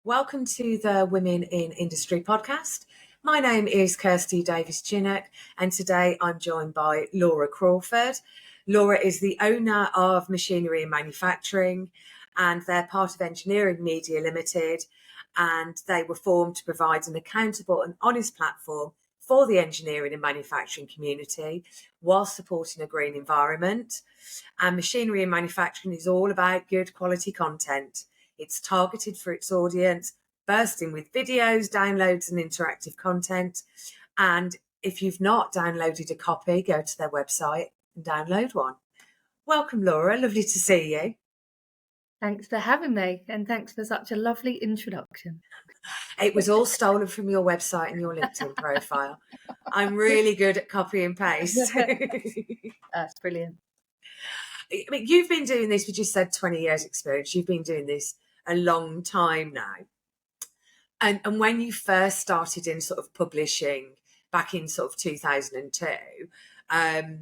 Welcome to the Women in Industry podcast. My name is Kirsty Davies-Chinnock, and today I'm joined by Laura Crawford. Laura is the owner of Machinery and Manufacturing, and they're part of Engineering Media Limited, and they were formed to provide an accountable and honest platform for the engineering and manufacturing community while supporting a green environment. And Machinery and Manufacturing is all about good quality content. It's targeted for its audience, bursting with videos, downloads, and interactive content. And if you've not downloaded a copy, go to their website and download one. Welcome, Laura. Lovely to see you. Thanks for having me, and thanks for such a lovely introduction. It was all stolen from your website and your LinkedIn profile. I'm really good at copy and paste. That's brilliant. I mean, you've been doing this, we just said 20 years experience. You've been doing this a long time now. And when you first started in sort of publishing back in sort of 2002,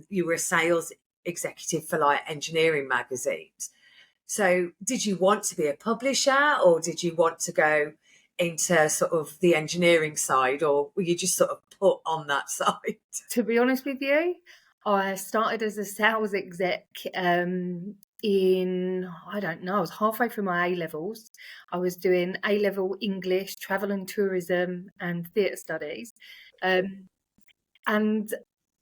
you were a sales executive for like engineering magazines. So did you want to be a publisher, or did you want to go into sort of the engineering side, or were you just sort of put on that side? To be honest with you, I started as a sales exec I was halfway through my A-levels. I was doing A-level English, travel and tourism and theatre studies. And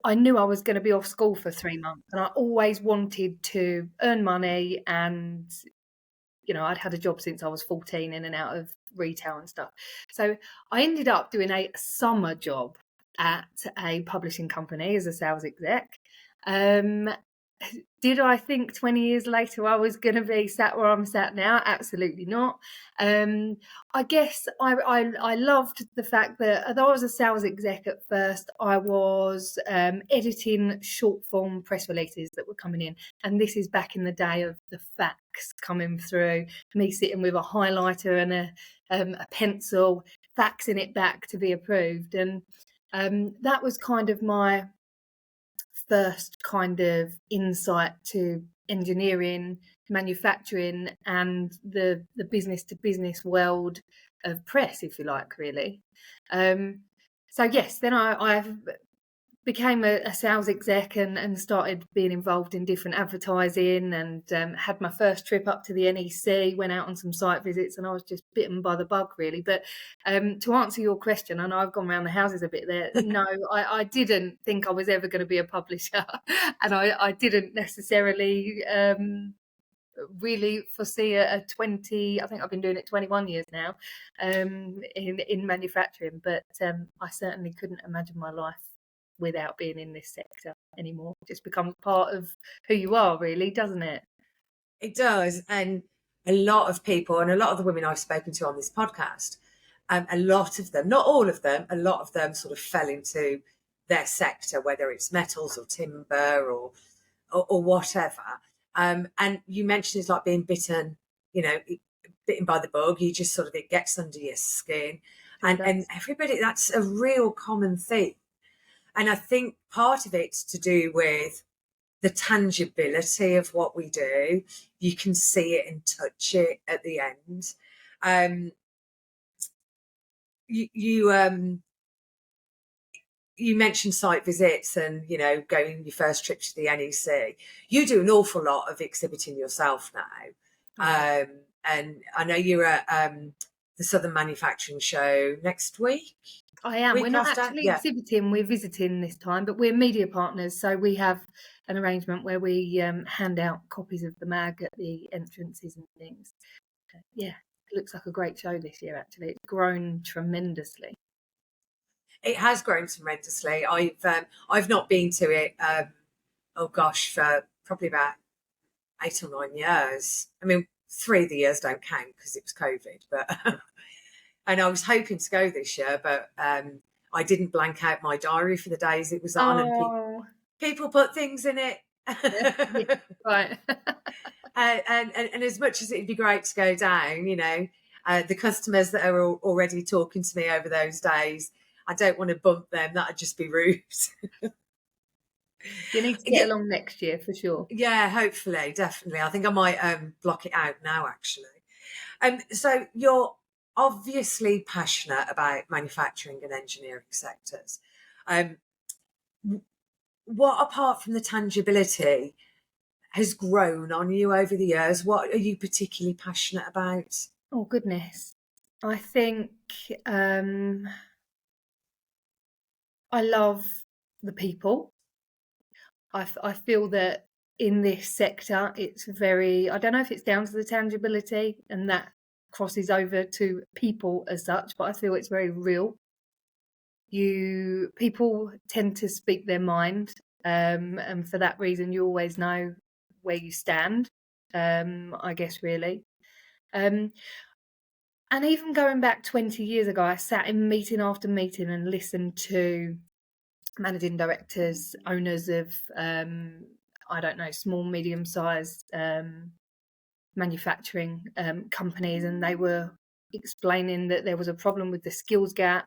I knew I was going to be off school for 3 months, and I always wanted to earn money. And, I'd had a job since I was 14 in and out of retail and stuff. So I ended up doing a summer job at a publishing company as a sales exec. Did I think 20 years later I was going to be sat where I'm sat now? Absolutely not. I guess I loved the fact that although I was a sales exec at first, I was editing short form press releases that were coming in. And this is back in the day of the fax coming through, me sitting with a highlighter and a pencil, faxing it back to be approved. And that was kind of my first kind of insight to engineering, manufacturing, and the business to business world of press, if you like, really. So yes, then I became a sales exec and started being involved in different advertising, and had my first trip up to the NEC, went out on some site visits, and I was just bitten by the bug, really. But to answer your question, I know I've gone around the houses a bit there. No, I didn't think I was ever going to be a publisher, and I didn't necessarily really foresee a 20, I think I've been doing it 21 years now, in manufacturing, but I certainly couldn't imagine my life without being in this sector anymore. It just becomes part of who you are, really, doesn't it? It does. And a lot of people, and a lot of the women I've spoken to on this podcast, a lot of them, not all of them, a lot of them sort of fell into their sector, whether it's metals or timber or whatever. And you mentioned it's like being bitten, bitten by the bug. You just sort of, it gets under your skin. And everybody, that's a real common thing. And I think part of it's to do with the tangibility of what we do. You can see it and touch it at the end. You mentioned site visits and, going your first trip to the NEC. You do an awful lot of exhibiting yourself now. And I know you're at the Southern Manufacturing Show next week. I am. We're not actually exhibiting, we're visiting this time, but we're media partners. So we have an arrangement where we hand out copies of the mag at the entrances and things. It looks like a great show this year, actually. It's grown tremendously. It has grown tremendously. I've not been to it, for probably about 8 or 9 years. I mean, 3 of the years don't count because it was COVID, but... And I was hoping to go this year, but I didn't blank out my diary for the days it was on. And people put things in it. Right. and as much as it'd be great to go down, the customers that are already talking to me over those days, I don't want to bump them. That'd just be rude. You need to get along next year for sure. Yeah, hopefully, definitely. I think I might block it out now, actually. So you're obviously passionate about manufacturing and engineering sectors. Um, what, apart from the tangibility, has grown on you over the years? What are you particularly passionate about? Oh, goodness. I think I love the people. I feel that in this sector, it's very, I don't know if it's down to the tangibility and that crosses over to people as such, but I feel it's very real. People tend to speak their mind, and for that reason, you always know where you stand, I guess, really. And even going back 20 years ago, I sat in meeting after meeting and listened to managing directors, owners of, I don't know, small, medium-sized manufacturing companies, and they were explaining that there was a problem with the skills gap.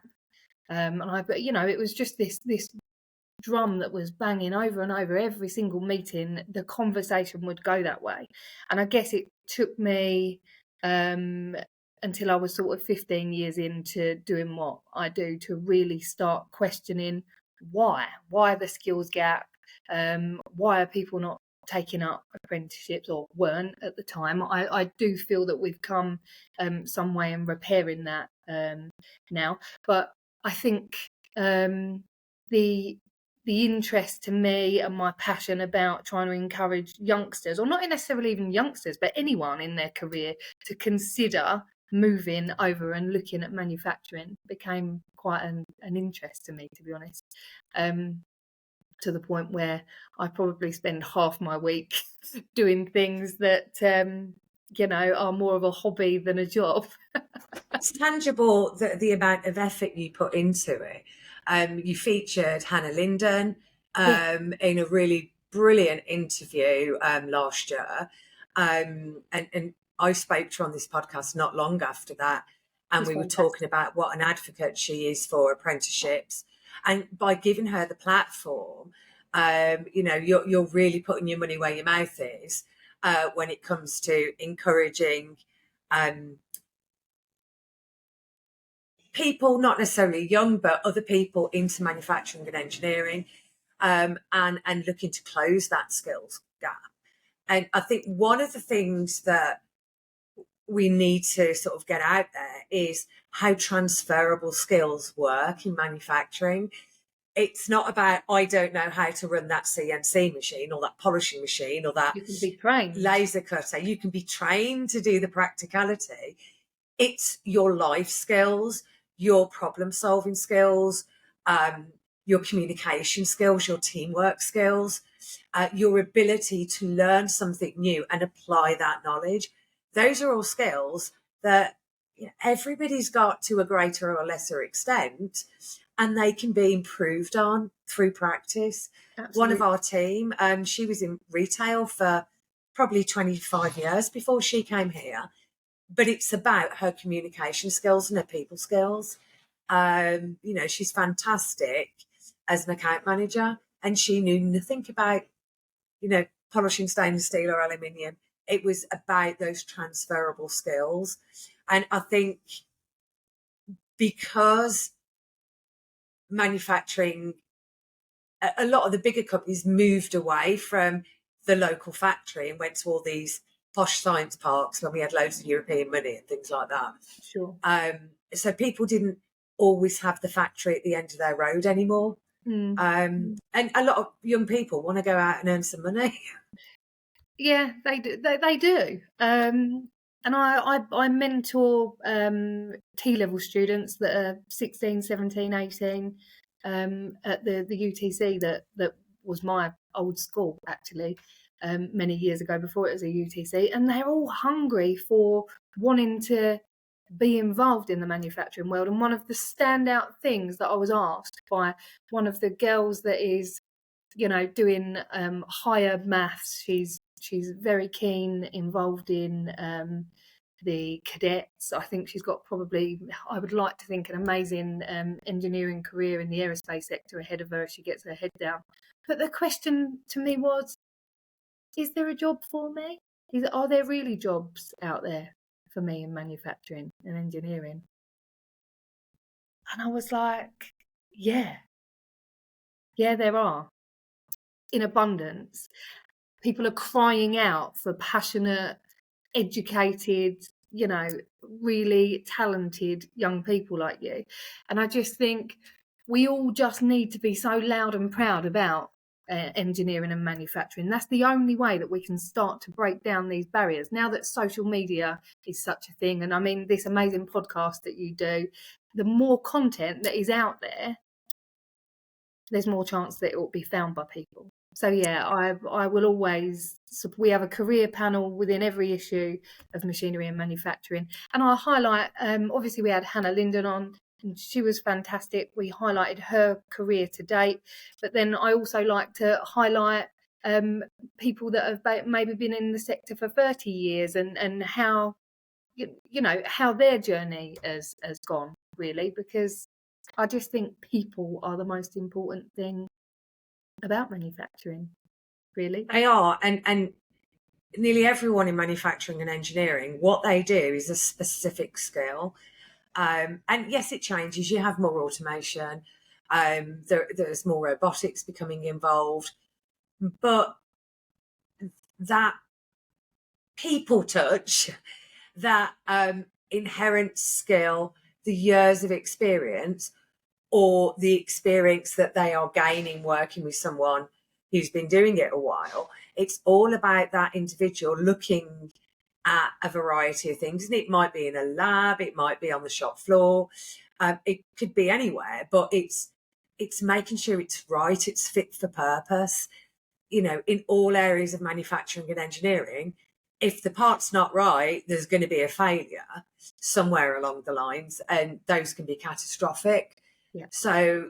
And it was just this drum that was banging over and over every single meeting. The conversation would go that way, and I guess it took me until I was sort of 15 years into doing what I do to really start questioning why the skills gap, why are people not taking up apprenticeships, or weren't at the time. I do feel that we've come some way in repairing that now, but I think the interest to me and my passion about trying to encourage youngsters, or not necessarily even youngsters, but anyone in their career, to consider moving over and looking at manufacturing became quite an interest to me, to be honest, to the point where I probably spend half my week doing things that are more of a hobby than a job. It's tangible, the amount of effort you put into it. You featured Hannah Linden in a really brilliant interview last year, and I spoke to her on this podcast not long after that, and we were talking about what an advocate she is for apprenticeships, and by giving her the platform, you're really putting your money where your mouth is when it comes to encouraging people, not necessarily young, but other people into manufacturing and engineering, and looking to close that skills gap. And I think one of the things that we need to sort of get out there is how transferable skills work in manufacturing. It's not about, I don't know how to run that CNC machine or that polishing machine or that you can be trained. Laser cutter. You can be trained to do the practicality. It's your life skills, your problem solving skills, your communication skills, your teamwork skills, your ability to learn something new and apply that knowledge. Those are all skills that everybody's got to a greater or lesser extent, and they can be improved on through practice. Absolutely. One of our team, she was in retail for probably 25 years before she came here, but it's about her communication skills and her people skills. She's fantastic as an account manager, and she knew nothing about, polishing stainless steel or aluminium. It was about those transferable skills. And I think because manufacturing, a lot of the bigger companies moved away from the local factory and went to all these posh science parks when we had loads of European money and things like that. Sure. So people didn't always have the factory at the end of their road anymore. And a lot of young people want to go out and earn some money. Yeah, they do. They do. And I mentor T-level students that are 16, 17, 18 at the UTC that was my old school, actually, many years ago before it was a UTC. And they're all hungry for wanting to be involved in the manufacturing world. And one of the standout things that I was asked by one of the girls that is, doing higher maths, she's very keen, involved in the cadets. I think she's got probably, I would like to think, an amazing engineering career in the aerospace sector ahead of her if she gets her head down. But the question to me was, is there a job for me? Are there really jobs out there? for me in manufacturing and engineering. And I was like, yeah, there are, in abundance. People are crying out for passionate, educated, really talented young people like you. And I just think we all just need to be so loud and proud about engineering and manufacturing. That's the only way that we can start to break down these barriers. Now that social media is such a thing, and I mean, this amazing podcast that you do, the more content that is out there, there's more chance that it will be found by people. So yeah, I will always. We have a career panel within every issue of machinery and manufacturing, and I highlight. Obviously, we had Hannah Linden on, and she was fantastic. We highlighted her career to date, but then I also like to highlight people that have maybe been in the sector for 30 years and how how their journey has gone, really, because I just think people are the most important thing about manufacturing, really. They are, and nearly everyone in manufacturing and engineering, what they do is a specific skill. And yes, it changes. You have more automation. There's more robotics becoming involved, but that people touch, that inherent skill, the years of experience, or the experience that they are gaining working with someone who's been doing it a while. It's all about that individual looking at a variety of things. And it might be in a lab, it might be on the shop floor, it could be anywhere, but it's making sure it's right, it's fit for purpose. In all areas of manufacturing and engineering, if the part's not right, there's going to be a failure somewhere along the lines, and those can be catastrophic. Yeah. So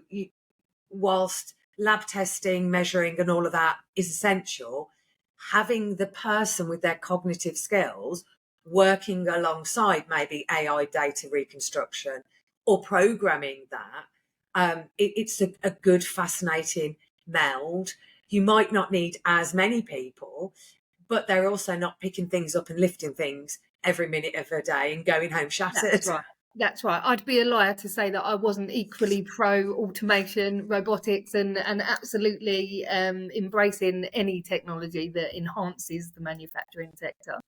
whilst lab testing, measuring and all of that is essential, having the person with their cognitive skills working alongside maybe AI data reconstruction or programming that, it's a good, fascinating meld. You might not need as many people, but they're also not picking things up and lifting things every minute of a day and going home shattered. That's right. I'd be a liar to say that I wasn't equally pro automation, robotics, and absolutely embracing any technology that enhances the manufacturing sector.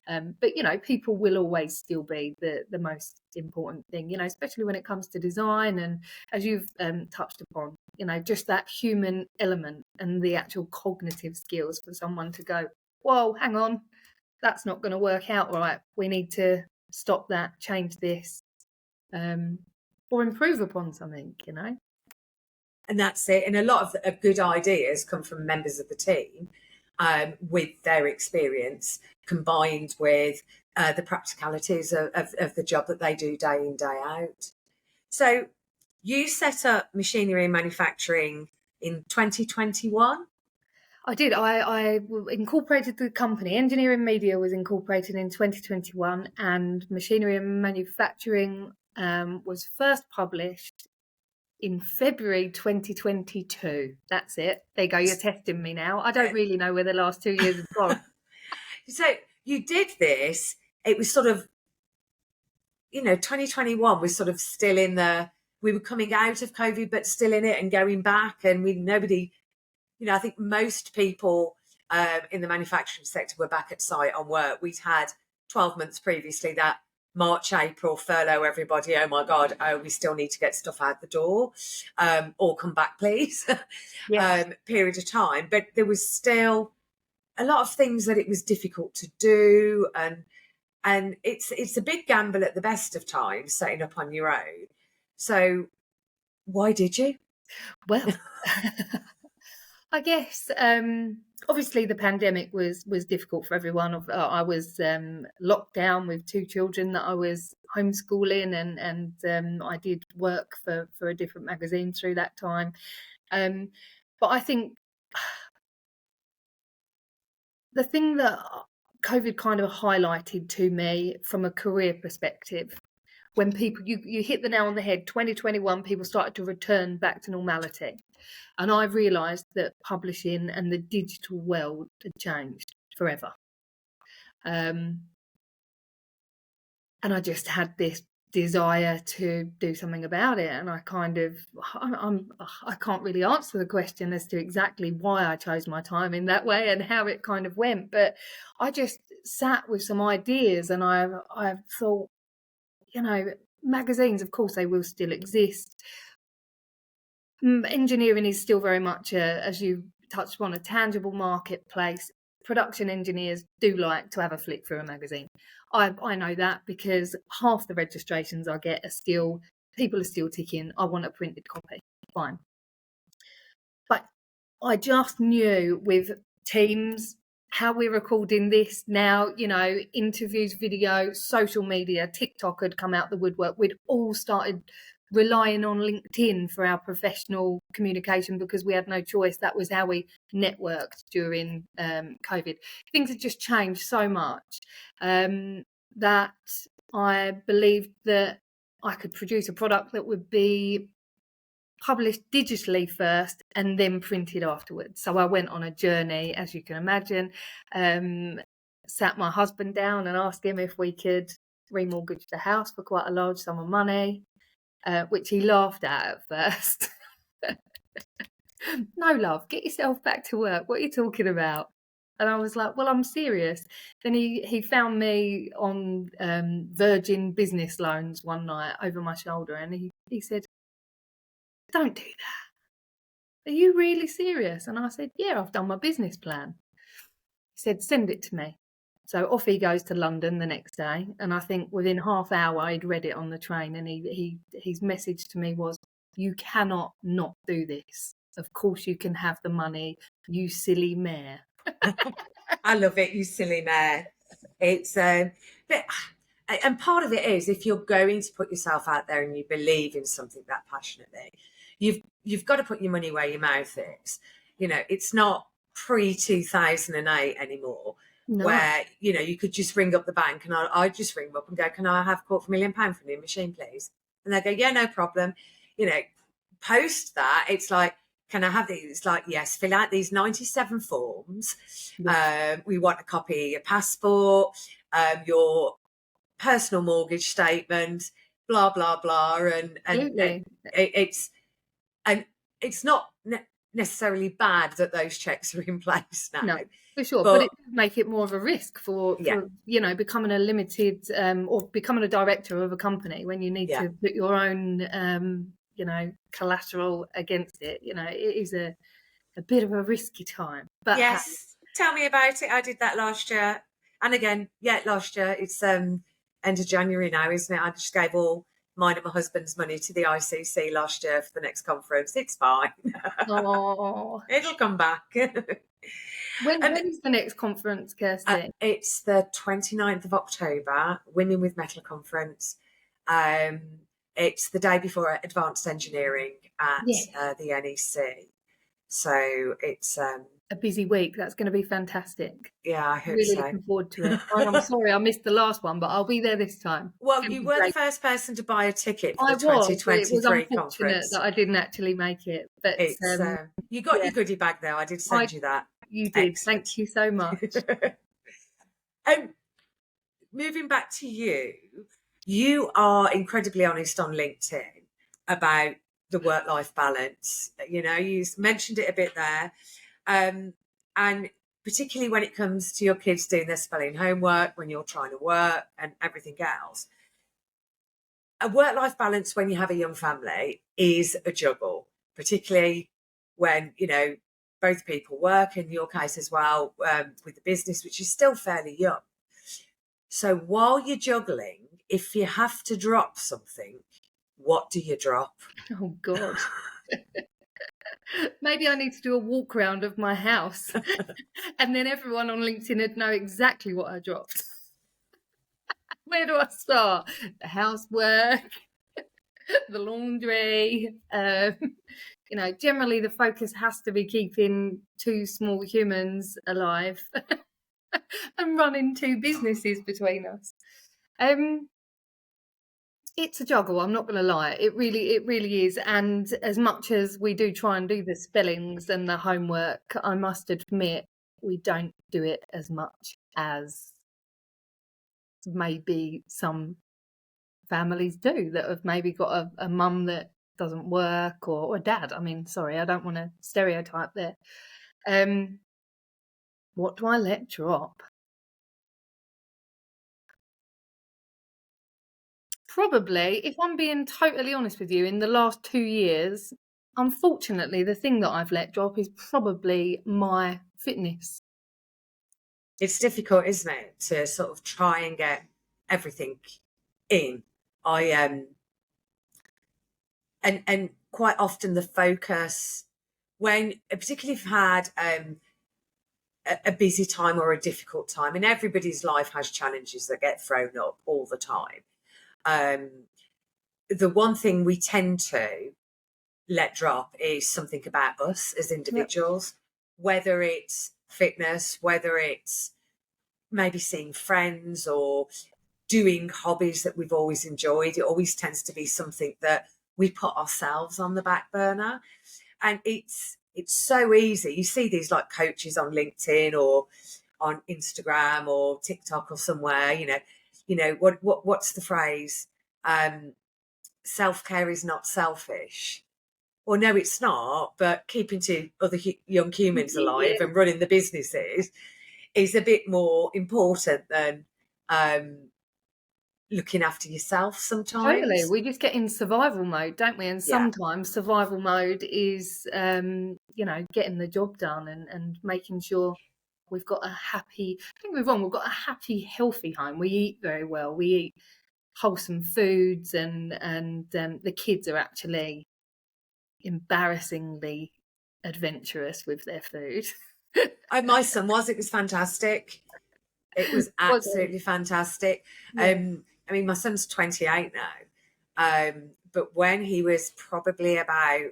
But people will always still be the most important thing. Especially when it comes to design, and as you've touched upon, just that human element and the actual cognitive skills for someone to go, whoa, hang on, that's not going to work out right. We need to stop that, change this, or improve upon something, And that's it. And a lot of good ideas come from members of the team, with their experience combined with the practicalities of the job that they do day in, day out. So you set up machinery and manufacturing in 2021? I did. I incorporated the company. Engineering Media was incorporated in 2021, and Machinery and Manufacturing was first published in February 2022. That's it. There you go. You're testing me now. I don't really know where the last 2 years have gone. So you did this. It was sort of, 2021 was sort of still we were coming out of COVID, but still in it and going back. And nobody, I think most people in the manufacturing sector were back at site on work. We'd had 12 months previously that March, April, furlough everybody. Oh my God, we still need to get stuff out the door, or come back, please. Yes. Period of time. But there was still a lot of things that it was difficult to do. And it's a big gamble at the best of times, setting up on your own. So why did you? Well, I guess obviously the pandemic was difficult for everyone. I was locked down with 2 children that I was homeschooling, and I did work for a different magazine through that time. But I think the thing that COVID kind of highlighted to me from a career perspective, when people, you hit the nail on the head, 2021, people started to return back to normality. And I realised that publishing and the digital world had changed forever. I just had this desire to do something about it. And I can't really answer the question as to exactly why I chose my time in that way and how it kind of went. But I just sat with some ideas, and I thought, magazines, of course, they will still exist. Engineering is still very much, as you touched on, a tangible marketplace. Production engineers do like to have a flick through a magazine. I know that because half the registrations I get people are still ticking, I want a printed copy. Fine. But I just knew with Teams, how we're recording this now, interviews, video, social media, TikTok had come out the woodwork. We'd all started relying on LinkedIn for our professional communication because we had no choice. That was how we networked during COVID. Things had just changed so much that I believed that I could produce a product that would be published digitally first and then printed afterwards. So I went on a journey, as you can imagine, sat my husband down and asked him if we could remortgage the house for quite a large sum of money, which he laughed at first. No, love, get yourself back to work. What are you talking about? And I was like, well, I'm serious. Then he found me on Virgin Business Loans one night over my shoulder, and he said, don't do that. Are you really serious? And I said, yeah, I've done my business plan. He said, send it to me. So off he goes to London the next day. And I think within half hour, he'd read it on the train. And his message to me was, you cannot not do this. Of course you can have the money, you silly mare. I love it, you silly mare. It's but and part of it is, if you're going to put yourself out there and you believe in something that passionately, you've got to put your money where your mouth is. It's not pre-2008 anymore. No. Where you could just ring up the bank, and I'd just ring them up and go, can I have £250,000 from your machine, please? And they go, yeah, no problem. Post that, it's like, can I have these? It's like, yes, fill out these 97 forms. Yes. We want a copy of your passport, your personal mortgage statement, blah, blah, blah. And it's not necessarily bad that those checks are in place now. No, for sure. But it does make it more of a risk for becoming a limited or becoming a director of a company when you need to put your own collateral against it. It is a bit of a risky time. But yes, tell me about it. I did that last year, and again, last year. It's end of January now, isn't it? I just gave all mine and my husband's money to the ICC last year for the next conference. It's fine. Oh, it'll come back. When is the next conference, Kirsty? It's the 29th of October, Women with Metal Conference. It's the day before Advanced Engineering at the NEC. So it's a busy week. That's going to be fantastic. Yeah, I hope really so. Looking forward to it. I'm sorry I missed the last one, but I'll be there this time. Well, you were the first person to buy a ticket for the 2023 it was unfortunate conference. That I didn't actually make it. But it's, you got your goodie bag though. I did send you that. You did. Excellent. Thank you so much. Moving back to you are incredibly honest on LinkedIn about the work-life balance. You mentioned it a bit there. And particularly when it comes to your kids doing their spelling homework, when you're trying to work and everything else. A work-life balance when you have a young family is a juggle, particularly when, both people work, in your case as well, with the business, which is still fairly young. So while you're juggling, if you have to drop something, what do you drop? Oh, God. Maybe I need to do a walk round of my house and then everyone on LinkedIn would know exactly what I dropped. Where do I start? The housework, the laundry. Generally the focus has to be keeping two small humans alive and running two businesses between us. It's a juggle, I'm not going to lie. It really is. And as much as we do try and do the spellings and the homework, I must admit we don't do it as much as maybe some families do, that have maybe got a mum that doesn't work, or a dad. I mean, sorry, I don't want to stereotype there. What do I let drop? Probably, if I'm being totally honest with you, in the last 2 years, unfortunately, the thing that I've let drop is probably my fitness. It's difficult, isn't it, to sort of try and get everything in. And quite often the focus, when particularly if you've had a busy time or a difficult time, and everybody's life has challenges that get thrown up all the time. The one thing we tend to let drop is something about us as individuals, whether it's fitness, whether it's maybe seeing friends or doing hobbies that we've always enjoyed. It always tends to be something that we put ourselves on the back burner. And it's so easy. You see these like coaches on LinkedIn or on Instagram or TikTok or somewhere, what's the phrase? Self-care is not selfish. Well, no, it's not, but keeping to other young humans alive and running the businesses is a bit more important than looking after yourself sometimes. Totally. We just get in survival mode, don't we? And sometimes survival mode is, getting the job done and making sure we've got a happy, don't get me wrong, we've got a happy, healthy home. We eat very well. We eat wholesome foods, and the kids are actually embarrassingly adventurous with their food. My son it was fantastic. It was absolutely fantastic. I mean, my son's 28 now, but when he was probably about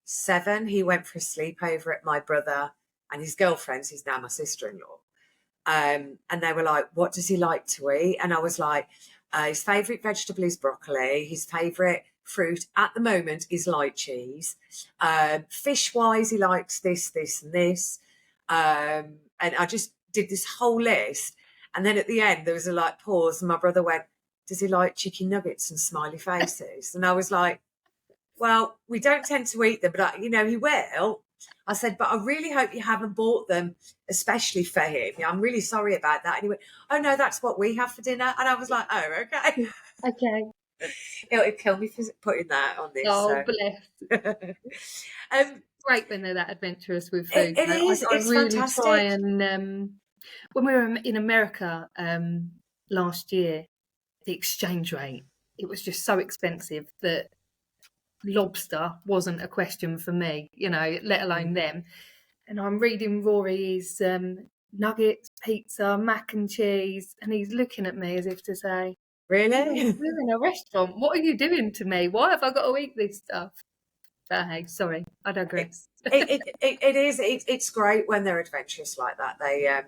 7, he went for a sleepover at my brother and his girlfriend's, who's now my sister-in-law, and they were like, what does he like to eat? And I was like, his favourite vegetable is broccoli. His favourite fruit at the moment is light cheese. Fish-wise, he likes this, and this. And I just did this whole list. And then at the end, there was a pause, and my brother went, does he like chicken nuggets and smiley faces? And I was like, well, we don't tend to eat them, but, he will. I said, but I really hope you haven't bought them, especially for him. I'm really sorry about that. And he went, oh, no, that's what we have for dinner. And I was like, oh, okay. Okay. It would kill me for putting that on this. Oh, bless. Great when they're that adventurous with food. It is. It's really fantastic. try and when we were in America last year, the exchange rate, it was just so expensive that lobster wasn't a question for me, let alone them. And I'm reading Rory's nuggets, pizza, mac and cheese, and he's looking at me as if to say, really? We're in a restaurant. What are you doing to me? Why have I got to eat this stuff? But hey, sorry, I digress. It is. It's great when they're adventurous like that. They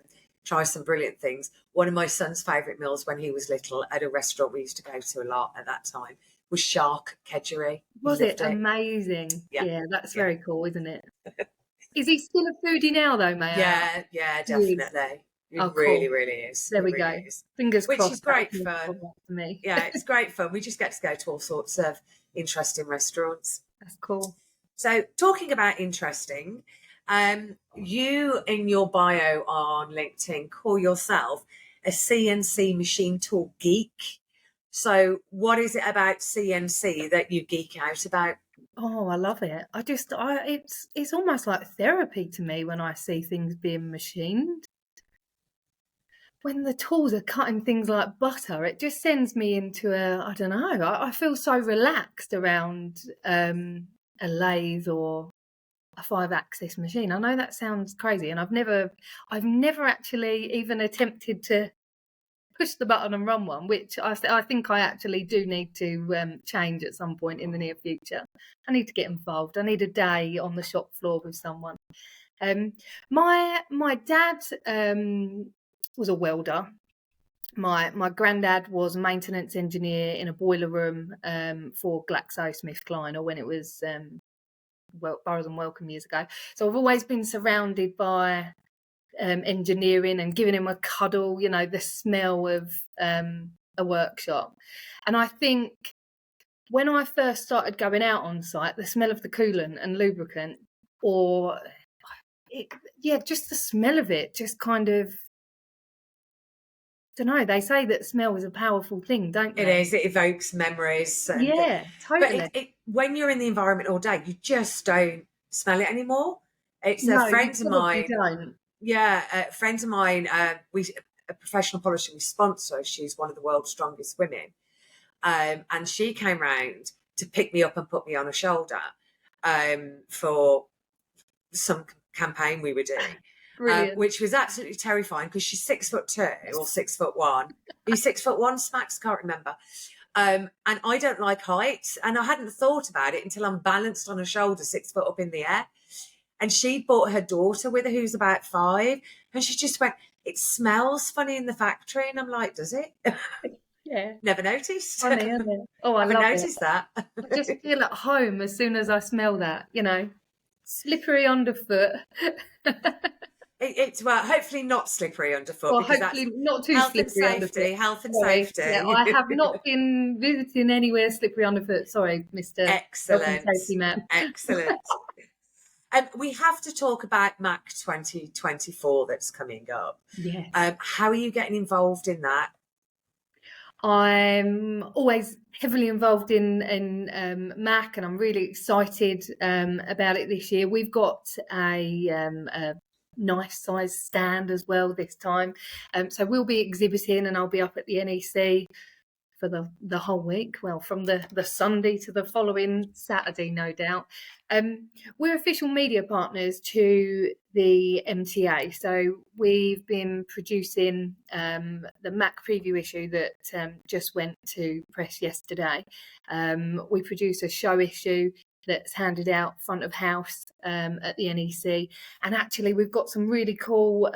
try some brilliant things. One of my son's favourite meals when he was little at a restaurant we used to go to a lot at that time was shark kedgeree. Was it amazing? Yeah, that's very cool, isn't it? Is he still a foodie now, though, May? Yeah, definitely. It really is. There we go. Fingers crossed. Which is great fun for me. Yeah, it's great fun. We just get to go to all sorts of interesting restaurants. That's cool. So, talking about interesting, you in your bio on LinkedIn call yourself a CNC machine tool geek. So, what is it about CNC that you geek out about? Oh, I love it. It's almost like therapy to me when I see things being machined. When the tools are cutting things like butter, it just sends me into I don't know, I feel so relaxed around a lathe or a 5-axis machine. I know that sounds crazy, and I've never actually even attempted to push the button and run one, which I think I actually do need to change at some point in the near future. I need to get involved. I need a day on the shop floor with someone. My dad was a welder. My granddad was a maintenance engineer in a boiler room for GlaxoSmithKline, or when it was Burroughs and Wellcome years ago. So I've always been surrounded by engineering and giving him a cuddle, the smell of a workshop. And I think when I first started going out on site, the smell of the coolant and lubricant, or just the smell of it, just kind of, don't know. They say that smell is a powerful thing, don't It they? is. It evokes memories. Yeah, totally. But when you're in the environment all day, you just don't smell it anymore. It's a No, you friend of probably mine. don't. Yeah, friends of mine. A professional polisher we sponsor. She's one of the world's strongest women, and she came round to pick me up and put me on her shoulder for some campaign we were doing, Brilliant. which was absolutely terrifying because she's 6'2" or 6'1". Are you 6'1", Smacks? Can't remember. And I don't like heights, and I hadn't thought about it until I'm balanced on her shoulder, 6 foot up in the air. And she brought her daughter with her, who's about 5, and she just went, "It smells funny in the factory," and I'm like, "Does it?" Yeah. Never noticed. Funny, isn't it? Oh, I Haven't love it. noticed that. I just feel at home as soon as I smell that, slippery underfoot. It's well, hopefully not slippery underfoot, Well, because hopefully that's not too health and slippery underfoot. safety. Health and Sorry. safety. Yeah, I have not been visiting anywhere slippery underfoot. Sorry, Mr. Health and Excellent. Safety Man. Excellent. We have to talk about MAC 2024 that's coming up. Yes. How are you getting involved in that? I'm always heavily involved in MAC, and I'm really excited about it this year. We've got a nice size stand as well this time, so we'll be exhibiting, and I'll be up at the NEC for the whole week, well, from the Sunday to the following Saturday, no doubt. We're official media partners to the MTA, so we've been producing the MAC preview issue that just went to press yesterday. We produce a show issue that's handed out front of house at the NEC, and actually we've got some really cool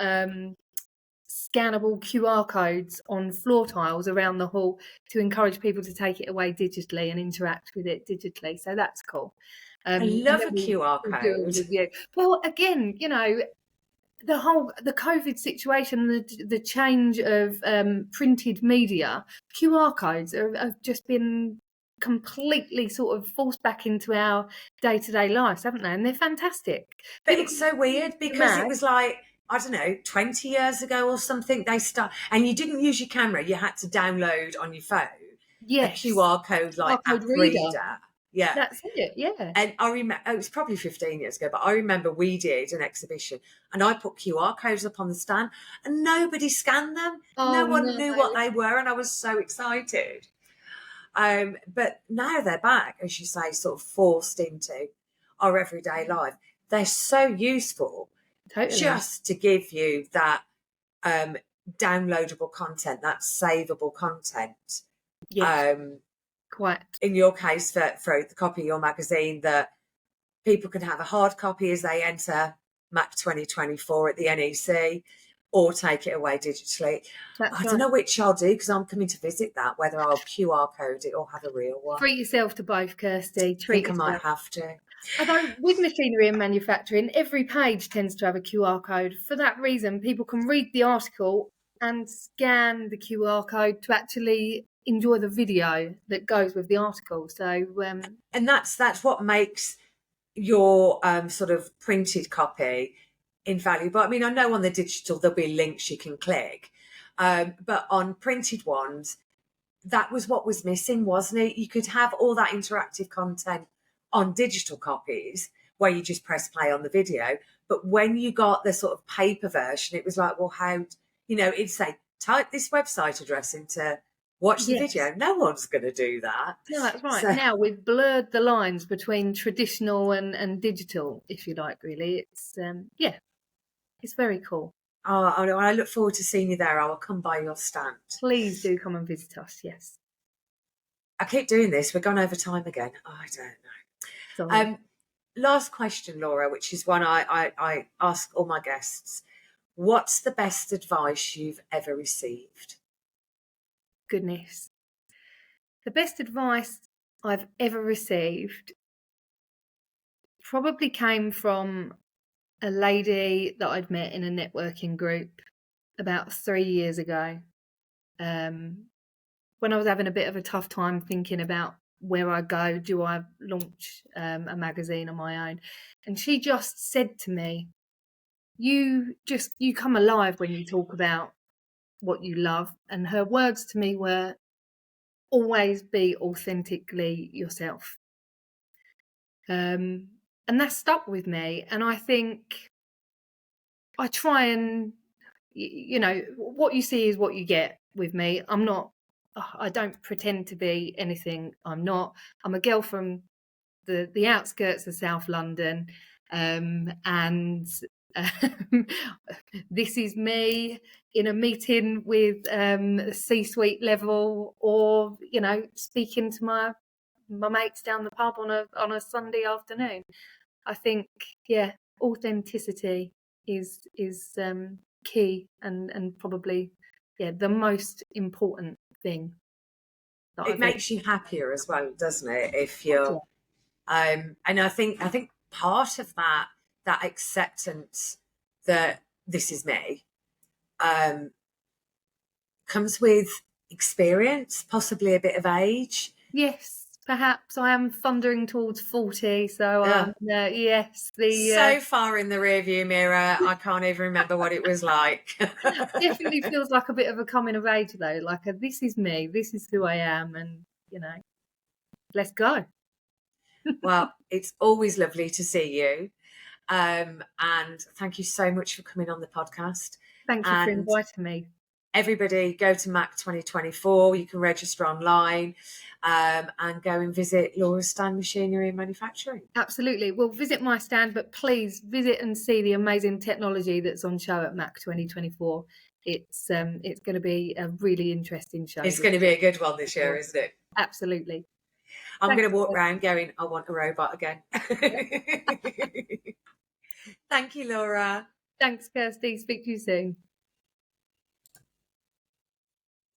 scannable QR codes on floor tiles around the hall to encourage people to take it away digitally and interact with it digitally. So that's cool. I love a QR code. Well, again, the COVID situation, the change of printed media, QR codes have just been completely sort of forced back into our day-to-day lives, haven't they? And they're fantastic. But it's so weird because it was like, I don't know, 20 years ago or something, and you didn't use your camera, you had to download on your phone a QR code, like QR code app reader. Yeah. That's it, yeah. And I remember, it was probably 15 years ago, but I remember we did an exhibition and I put QR codes up on the stand and nobody scanned them. No one knew what they were, and I was so excited. But now they're back, as you say, sort of forced into our everyday life. They're so useful. Totally. Just to give you that downloadable content, that savable content. Yes, quite. In your case, for the copy of your magazine, that people can have a hard copy as they enter MAC 2024 at the NEC, or take it away digitally. I don't know which I'll do, because I'm coming to visit that, whether I'll QR code it or have a real one. Treat yourself to both, Kirsty. I think I might have to. Although with machinery and manufacturing, every page tends to have a QR code. For that reason, people can read the article and scan the QR code to actually enjoy the video that goes with the article. So, and that's what makes your sort of printed copy invaluable. I mean, I know on the digital there'll be links you can click, but on printed ones, that was what was missing, wasn't it? You could have all that interactive content on digital copies where you just press play on the video, but when you got the sort of paper version, it was like, well, how, it'd say, type this website address into watch the video. No one's going to do that. No, that's right. So, now we've blurred the lines between traditional and digital, if you like, really. It's, it's very cool. Oh, I look forward to seeing you there. I will come by your stand. Please do come and visit us, yes. I keep doing this. We're gone over time again. Oh, I don't know. Sorry. Last question, Laura, which is one I ask all my guests. What's the best advice you've ever received? Goodness. The best advice I've ever received probably came from a lady that I'd met in a networking group about 3 years ago. when I was having a bit of a tough time thinking about where I go, do I launch a magazine on my own? And she just said to me, you come alive when you talk about what you love. And her words to me were, always be authentically yourself. And that stuck with me. And I think I try and, what you see is what you get with me. I don't pretend to be anything I'm not. I'm a girl from the outskirts of South London. And this is me in a meeting with C-suite level, or speaking to my mates down the pub on a Sunday afternoon. I think authenticity is key and probably the most important thing. It makes you happier as well, doesn't it? If you're and I think part of that acceptance that this is me comes with experience, possibly a bit of age. Yes, perhaps I am thundering towards 40, so yes. So far in the rearview mirror, I can't even remember what it was like. Definitely feels like a bit of a coming of age, though. Like this is me, this is who I am, and let's go. Well, it's always lovely to see you, and thank you so much for coming on the podcast. Thank you for inviting me. Everybody go to MAC 2024. You can register online and go and visit Laura's stand, Machinery and Manufacturing. Absolutely. Well, visit my stand, but please visit and see the amazing technology that's on show at MAC 2024. It's going to be a really interesting show. It's going to be a good one this year, isn't it? Absolutely. I'm going to walk around going, I want a robot again. Thank you, Laura. Thanks, Kirsty. Speak to you soon.